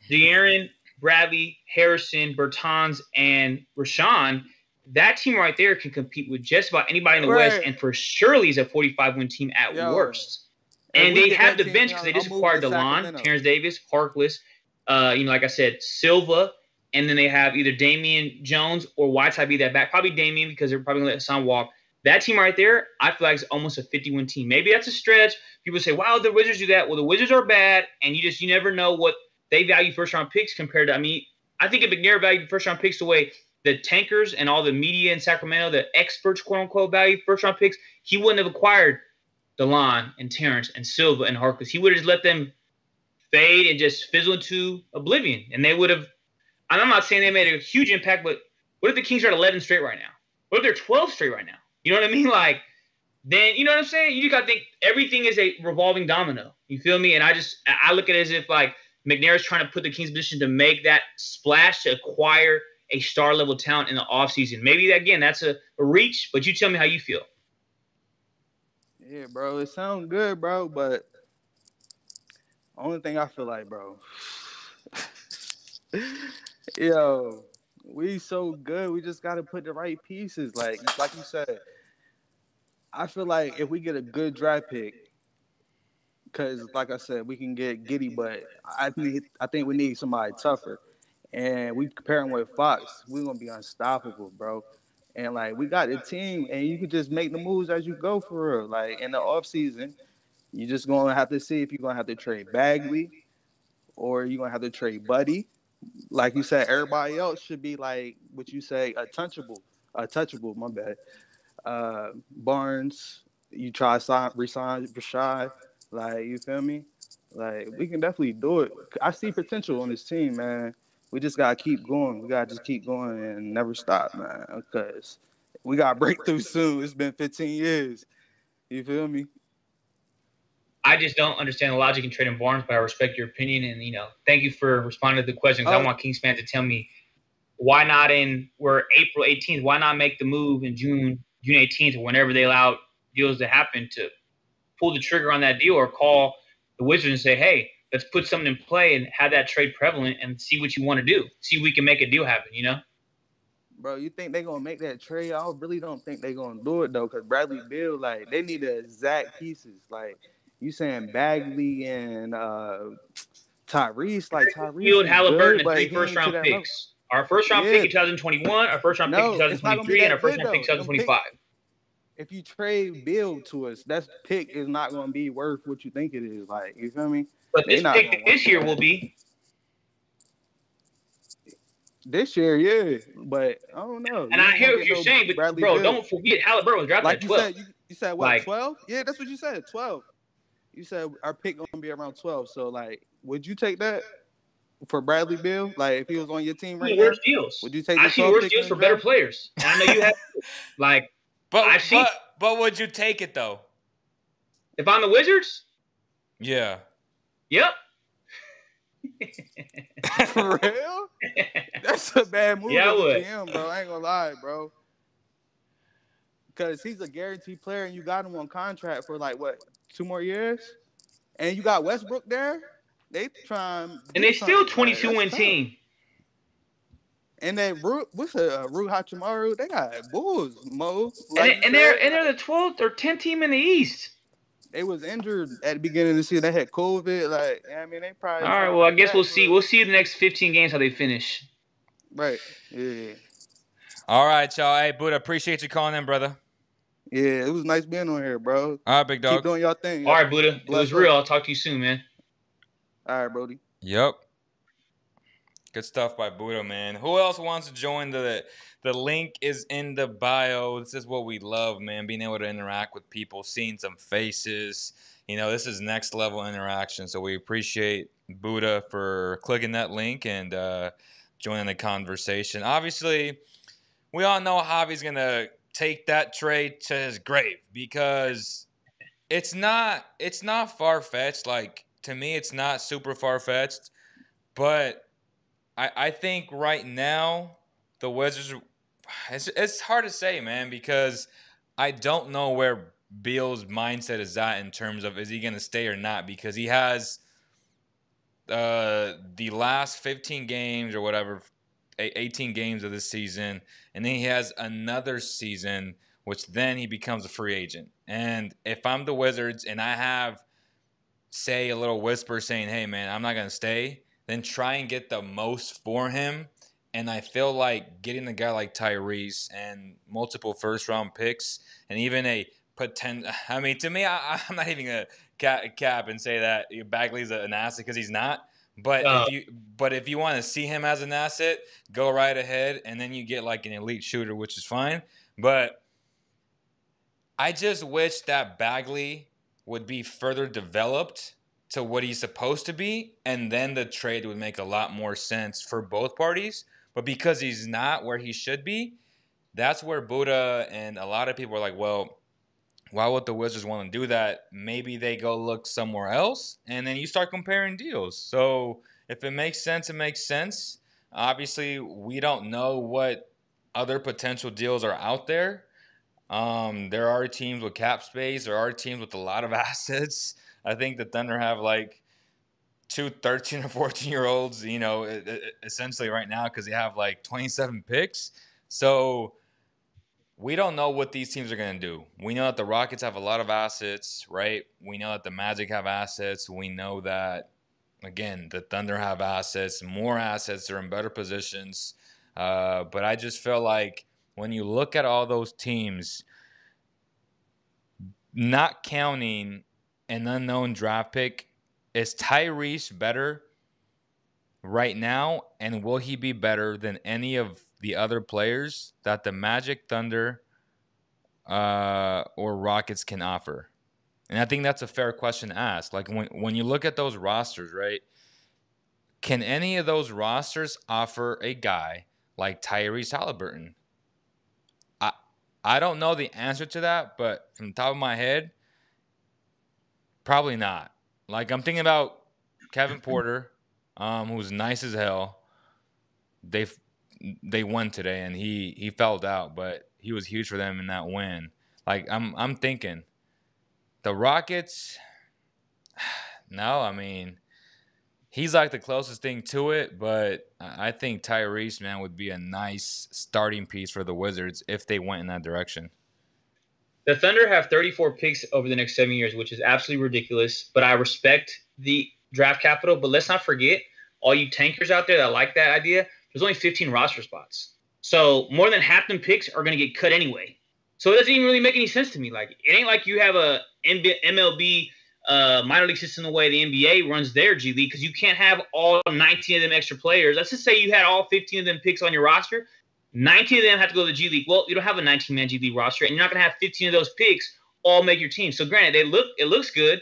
De'Aaron, Bradley, Harrison, Bertans, and Rashawn, that team right there can compete with just about anybody in the West, and for surely is a 45-win team at worst. And they have the bench because they just acquired DeLon, Terrence Davis, Harkless, like I said, Silva, and then they have either Damian Jones or Whiteside be that back. Probably Damian, because they're probably going to let Hassan walk. That team right there, I feel like is almost a 50-win team. Maybe that's a stretch. People say, wow, the Wizards do that. Well, the Wizards are bad, and you never know what they value first-round picks compared to – I think if McNair valued first-round picks the way the tankers and all the media in Sacramento, the experts, quote-unquote, value first-round picks, he wouldn't have acquired DeLon and Terrence and Silva and Harkless. He would have just let them fade and just fizzle into oblivion. And they would have – I'm not saying they made a huge impact, but what if the Kings are at 11 straight right now? What if they're 12 straight right now? You know what I mean? Like, then, you know what I'm saying? You got to think everything is a revolving domino. You feel me? And I look at it as if, like, McNair is trying to put the Kings in position to make that splash to acquire a star-level talent in the offseason. Maybe, again, that's a reach, but you tell me how you feel. Yeah, bro, it sounds good, bro, but only thing I feel like, bro, yo, we so good. We just got to put the right pieces. Like you said, I feel like if we get a good draft pick, because like I said, we can get Giddey, but I think we need somebody tougher. And we comparing with Fox, we're gonna be unstoppable, bro. And like we got the team, and you can just make the moves as you go for real. Like in the offseason, you just gonna have to see if you're gonna have to trade Bagley or you're gonna have to trade Buddy. Like you said, everybody else should be like what you say, untouchable. My bad. Barnes, you try resign Rashad. Like, you feel me? Like, we can definitely do it. I see potential on this team, man. We just gotta keep going. We gotta just keep going and never stop, man. Because we got breakthrough soon. It's been 15 years. You feel me? I just don't understand the logic in trading Barnes, but I respect your opinion. And, thank you for responding to the question. Because I want Kings fans to tell me, why not we're April 18th, why not make the move in June 18th, or whenever they allow deals to happen, to pull the trigger on that deal, or call the Wizards and say, hey, let's put something in play and have that trade prevalent and see what you want to do. See if we can make a deal happen, Bro, you think they're going to make that trade? I really don't think they're going to do it, though, because Bradley Beal, like, they need the exact pieces. Like, you saying Bagley and Tyrese, like, Tyrese Field, is Halliburton, good, and but 3 he ain't to first-round that level. picks. Our first-round pick in 2021, our first-round pick in It's not gonna be 2023, and that our first-round pick in 2025. If you trade Bill to us, that pick is not going to be worth what you think it is. Like, you feel me? But this pick this year will be. This year, yeah, but I don't know. And I hear what you're saying, but Bradley bro, Bill. don't forget Halliburton was drafted at 12. Like you said what, 12? Yeah, that's what you said, 12. You said our pick gonna be around 12. So like, would you take that for Bradley Bill? Like, if he was on your team right now, worse deals. would you take? I've seen worse deals for better players, and I know you have. Like, but would you take it though? If I'm the Wizards? Yeah. Yep. For real? That's a bad move yeah, as a GM, bro. I ain't gonna lie, bro. Because he's a guaranteed player, and you got him on contract for like what, 2 more years, and you got Westbrook there. They trying, and they still 22-win team. And then what's Rui Hachimura? They got Bulls, Mo. Like and they're the 12th or 10th team in the East. They was injured at the beginning of the season. They had COVID. Like, I mean, they probably. All right. Well, I guess we'll see. We'll see the next 15 games how they finish. Right. Yeah. All right, y'all. Hey, Buddha, appreciate you calling in, brother. Yeah, it was nice being on here, bro. All right, big dog. Keep doing y'all thing. All right, Buddha. It was real. I'll talk to you soon, man. All right, Brody. Yep. Good stuff by Buddha, man. Who else wants to join the link is in the bio. This is what we love, man. Being able to interact with people, seeing some faces. This is next level interaction. So we appreciate Buddha, for clicking that link and joining the conversation. Obviously, we all know Javi's going to take that trade to his grave because it's not far-fetched. Like, to me, it's not super far-fetched. But I think right now the Wizards – it's hard to say, man, because I don't know where Beal's mindset is at in terms of is he going to stay or not, because he has the last 15 games or whatever, 18 games of this season, and then he has another season, which then he becomes a free agent. And if I'm the Wizards and I have, say, a little whisper saying, hey, man, I'm not going to stay, then try and get the most for him. And I feel like getting a guy like Tyrese and multiple first-round picks and even a potential – I mean, to me, I'm not even going to cap and say that Bagley's an asset because he's not. But if you want to see him as an asset, go right ahead, and then you get like an elite shooter, which is fine. But I just wish that Bagley would be further developed to what he's supposed to be, and then the trade would make a lot more sense for both parties. But because he's not where he should be, that's where Buddha and a lot of people are like, well, why would the Wizards want to do that? Maybe they go look somewhere else, and then you start comparing deals. So if it makes sense, it makes sense. Obviously, we don't know what other potential deals are out there. There are teams with cap space. There are teams with a lot of assets. I think the Thunder have like two 13 or 14-year-olds, essentially right now because they have like 27 picks. So we don't know what these teams are going to do. We know that the Rockets have a lot of assets, right? We know that the Magic have assets. We know that, again, the Thunder have assets, more assets. They're in better positions. But I just feel like when you look at all those teams, not counting an unknown draft pick, is Tyrese better right now? And will he be better than any of the other players that the Magic, Thunder, or Rockets can offer? And I think that's a fair question to ask. Like when you look at those rosters, right? Can any of those rosters offer a guy like Tyrese Halliburton? I don't know the answer to that, but from the top of my head, probably not. Like I'm thinking about Kevin Porter, who's nice as hell. They won today, and he felled out, but he was huge for them in that win. Like I'm thinking, the Rockets. No, I mean, he's like the closest thing to it, but I think Tyrese, man, would be a nice starting piece for the Wizards if they went in that direction. The Thunder have 34 picks over the next 7 years, which is absolutely ridiculous. But I respect the draft capital. But let's not forget, all you tankers out there that like that idea, there's only 15 roster spots. So more than half them picks are going to get cut anyway. So it doesn't even really make any sense to me. Like it ain't like you have a MLB minor league system the way the NBA runs their G League, because you can't have all 19 of them extra players. Let's just say you had all 15 of them picks on your roster. 19 of them have to go to the G League. Well, you don't have a 19-man G League roster, and you're not going to have 15 of those picks all make your team. So granted, it looks good.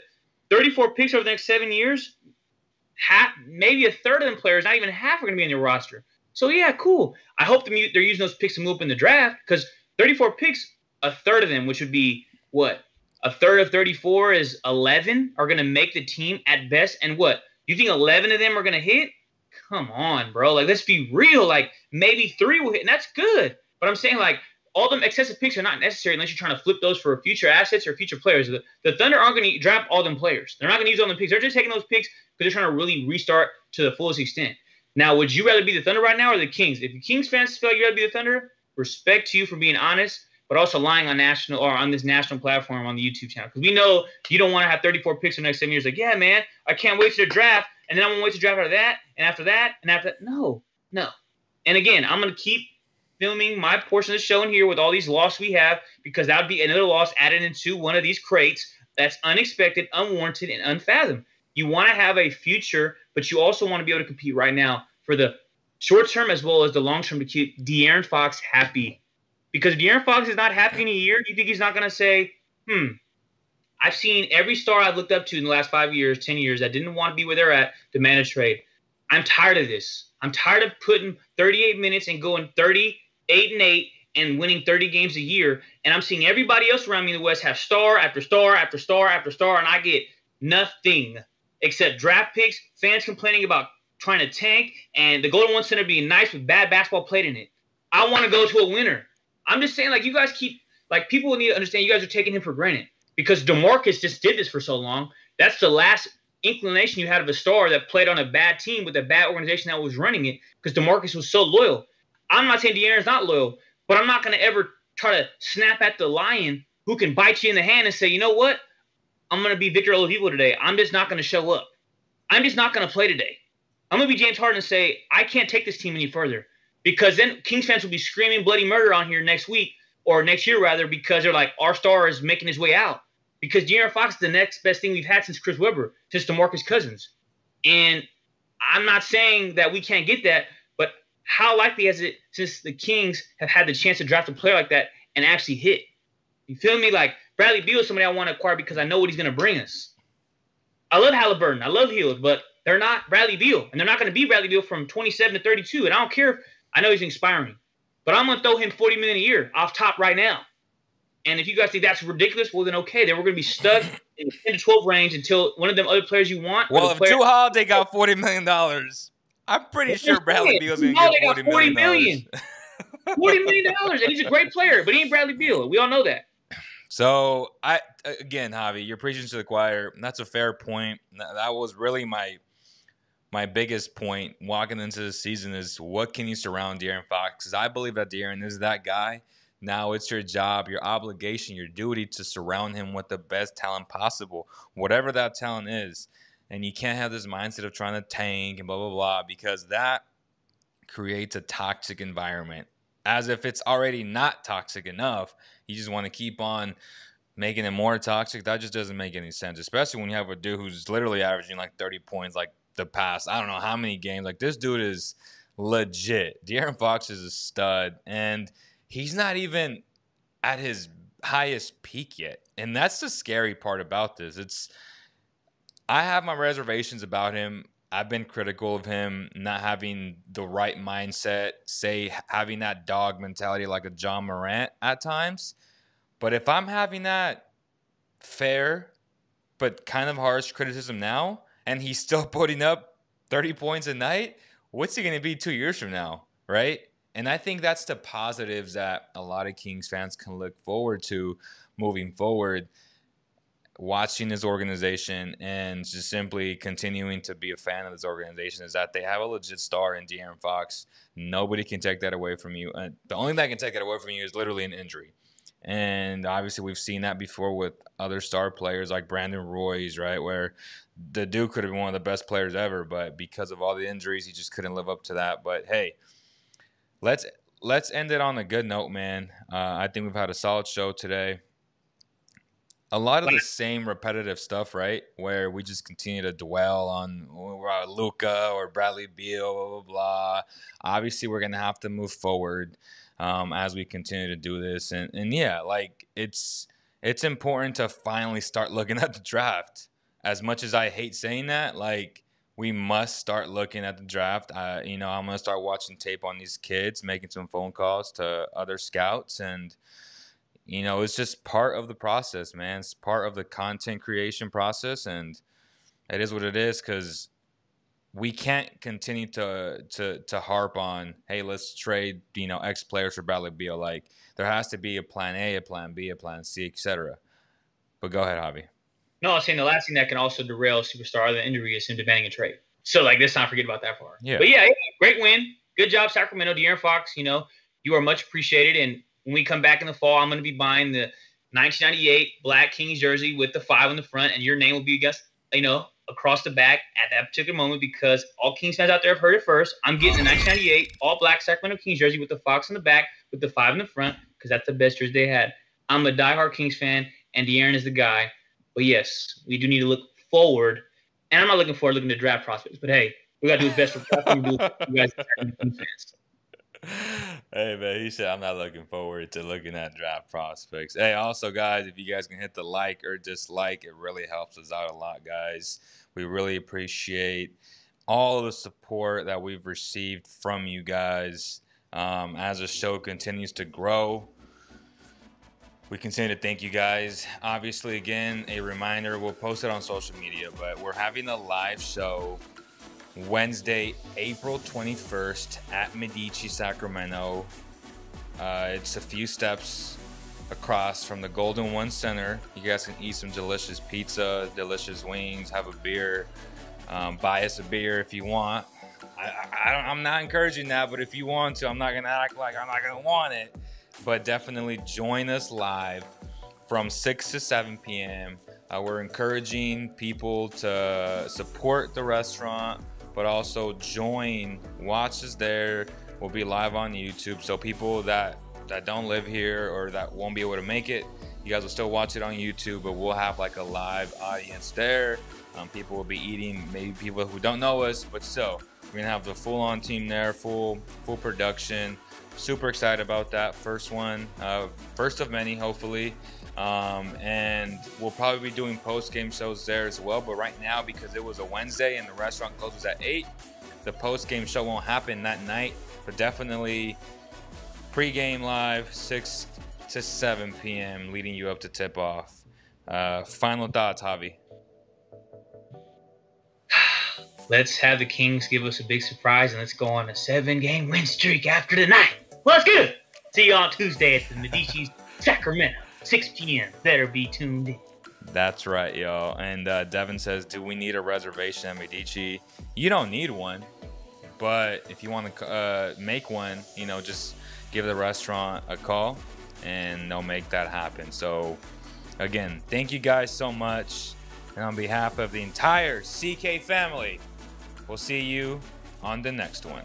34 picks over the next 7 years, maybe a third of them players, not even half, are going to be on your roster. So yeah, cool. I hope they're using those picks to move up in the draft, because 34 picks, a third of them, which would be what? A third of 34 is 11, are going to make the team at best. And what? You think 11 of them are going to hit? Come on, bro. Like, let's be real. Like, maybe 3 will hit, and that's good. But I'm saying, like, all them excessive picks are not necessary unless you're trying to flip those for future assets or future players. The Thunder aren't going to draft all them players. They're not going to use all them picks. They're just taking those picks because they're trying to really restart to the fullest extent. Now, would you rather be the Thunder right now or the Kings? If the Kings fans feel like you'd rather be the Thunder, respect to you for being honest, but also lying on this national platform on the YouTube channel. Because we know you don't want to have 34 picks in the next 7 years. Like, yeah, man, I can't wait to the draft, and then I'm going to wait to draft after that, and after that, and after that. No. And again, I'm going to keep filming my portion of the show in here with all these losses we have, because that would be another loss added into one of these crates that's unexpected, unwarranted, and unfathomed. You want to have a future, but you also want to be able to compete right now for the short term as well as the long term to keep De'Aaron Fox happy. Because if De'Aaron Fox is not happy in a year, you think he's not going to say, I've seen every star I've looked up to in the last 5 years, 10 years that didn't want to be where they're at demand a trade. I'm tired of this. I'm tired of putting 38 minutes and going 38-8 and winning 30 games a year. And I'm seeing everybody else around me in the West have star after star after star after star, and I get nothing except draft picks, fans complaining about trying to tank, and the Golden One Center being nice with bad basketball played in it. I want to go to a winner. I'm just saying, like, you guys keep – like, people need to understand you guys are taking him for granted because DeMarcus just did this for so long. That's the last inclination you had of a star that played on a bad team with a bad organization that was running it because DeMarcus was so loyal. I'm not saying De'Aaron's not loyal, but I'm not going to ever try to snap at the lion who can bite you in the hand and say, you know what? I'm going to be Victor Oladipo today. I'm just not going to show up. I'm just not going to play today. I'm going to be James Harden and say, I can't take this team any further because then Kings fans will be screaming bloody murder on here next week or next year rather because they're like, our star is making his way out because De'Aaron Fox is the next best thing we've had since Chris Webber, since DeMarcus Cousins. And I'm not saying that we can't get that, but how likely is it since the Kings have had the chance to draft a player like that and actually hit? You feel me? Like Bradley Beal is somebody I want to acquire because I know what he's going to bring us. I love Halliburton. I love Hield, but they're not Bradley Beal, and they're not going to be Bradley Beal from 27 to 32. And I don't care. I know he's inspiring, but I'm going to throw him $40 million a year off top right now. And if you guys think that's ridiculous, well then okay, then we're going to be stuck in the 10 to 12 range until one of them other players you want. Well, if Drew Holiday got $40 million, I'm pretty sure Bradley Beal's going to get $40 million. $40 million, and he's a great player, but he ain't Bradley Beal. We all know that. So, again, Javi, you're preaching to the choir. That's a fair point. That was really my biggest point walking into the season is what can you surround De'Aaron Fox? Because I believe that De'Aaron is that guy. Now it's your job, your obligation, your duty to surround him with the best talent possible, whatever that talent is. And you can't have this mindset of trying to tank and blah, blah, blah, because that creates a toxic environment. As if it's already not toxic enough, you just want to keep on making it more toxic. That just doesn't make any sense, especially when you have a dude who's literally averaging like 30 points like the past, I don't know how many games. Like, this dude is legit. De'Aaron Fox is a stud, and he's not even at his highest peak yet. And that's the scary part about this. I have my reservations about him. I've been critical of him not having the right mindset, say having that dog mentality like a John Morant at times. But if I'm having that fair but kind of harsh criticism now, and he's still putting up 30 points a night, what's he going to be 2 years from now, right? And I think that's the positives that a lot of Kings fans can look forward to moving forward, watching this organization and just simply continuing to be a fan of this organization, is that they have a legit star in De'Aaron Fox. Nobody can take that away from you. The only thing that can take it away from you is literally an injury. And obviously we've seen that before with other star players like Brandon Roy's, right, where the dude could have been one of the best players ever, but because of all the injuries, he just couldn't live up to that. But hey, let's end it on a good note, man. I think we've had a solid show today. A lot of the same repetitive stuff, right, where we just continue to dwell on Luka or Bradley Beal, blah, blah, blah. Obviously, we're going to have to move forward as we continue to do this. And yeah, like, it's important to finally start looking at the draft. As much as I hate saying that, like, we must start looking at the draft. I'm going to start watching tape on these kids, making some phone calls to other scouts, and it's just part of the process, man. It's part of the content creation process, and it is what it is, because we can't continue to harp on, hey, let's trade, X players for Bradley Beal. Like, there has to be a plan A, a plan B, a plan C, etc. But go ahead, Javi. No, I'm saying the last thing that can also derail a superstar other than injury is him demanding a trade. So, like, let's not forget about that part. Yeah. But, yeah, great win. Good job, Sacramento. De'Aaron Fox, you are much appreciated. And when we come back in the fall, I'm going to be buying the 1998 black Kings jersey with the 5 on the front, and your name will be, across the back at that particular moment, because all Kings fans out there have heard it first. I'm getting the 1998 all-black Sacramento Kings jersey with the Fox on the back with the 5 in the front, because that's the best jersey they had. I'm a diehard Kings fan, and De'Aaron is the guy. But, yes, we do need to look forward. And I'm not looking to draft prospects. But, hey, we got to do what's best for you guys, Kings fans. Hey, man, he said, I'm not looking forward to looking at draft prospects. Hey, also, guys, if you guys can hit the like or dislike, it really helps us out a lot, guys. We really appreciate all the support that we've received from you guys as the show continues to grow. We continue to thank you guys. Obviously, again, a reminder, we'll post it on social media, but we're having a live show Wednesday, April 21st at Medici, Sacramento. It's a few steps across from the Golden One Center. You guys can eat some delicious pizza, delicious wings, have a beer, buy us a beer if you want. I'm not encouraging that, but if you want to, I'm not going to act like I'm not going to want it. But definitely join us live from 6 to 7 p.m. We're encouraging people to support the restaurant, but also watch us there. We'll be live on YouTube, so people that don't live here or that won't be able to make it, you guys will still watch it on YouTube, but we'll have like a live audience there. People will be eating, maybe people who don't know us, but still, we're gonna have the full-on team there, full production. Super excited about that first one, first of many, hopefully. And we'll probably be doing post-game shows there as well. But right now, because it was a Wednesday and the restaurant closes at 8, the post-game show won't happen that night. But definitely pre-game live, 6 to 7 p.m., leading you up to tip-off. Final thoughts, Javi? Let's have the Kings give us a big surprise, and let's go on a 7-game win streak after tonight. Let's go! See you on Tuesday at the Medici, Sacramento, 6 p.m. Better be tuned in. That's right, y'all. And Devin says, do we need a reservation at Medici? You don't need one, but if you want to make one, just give the restaurant a call, and they'll make that happen. So, again, thank you guys so much. And on behalf of the entire CK family, we'll see you on the next one.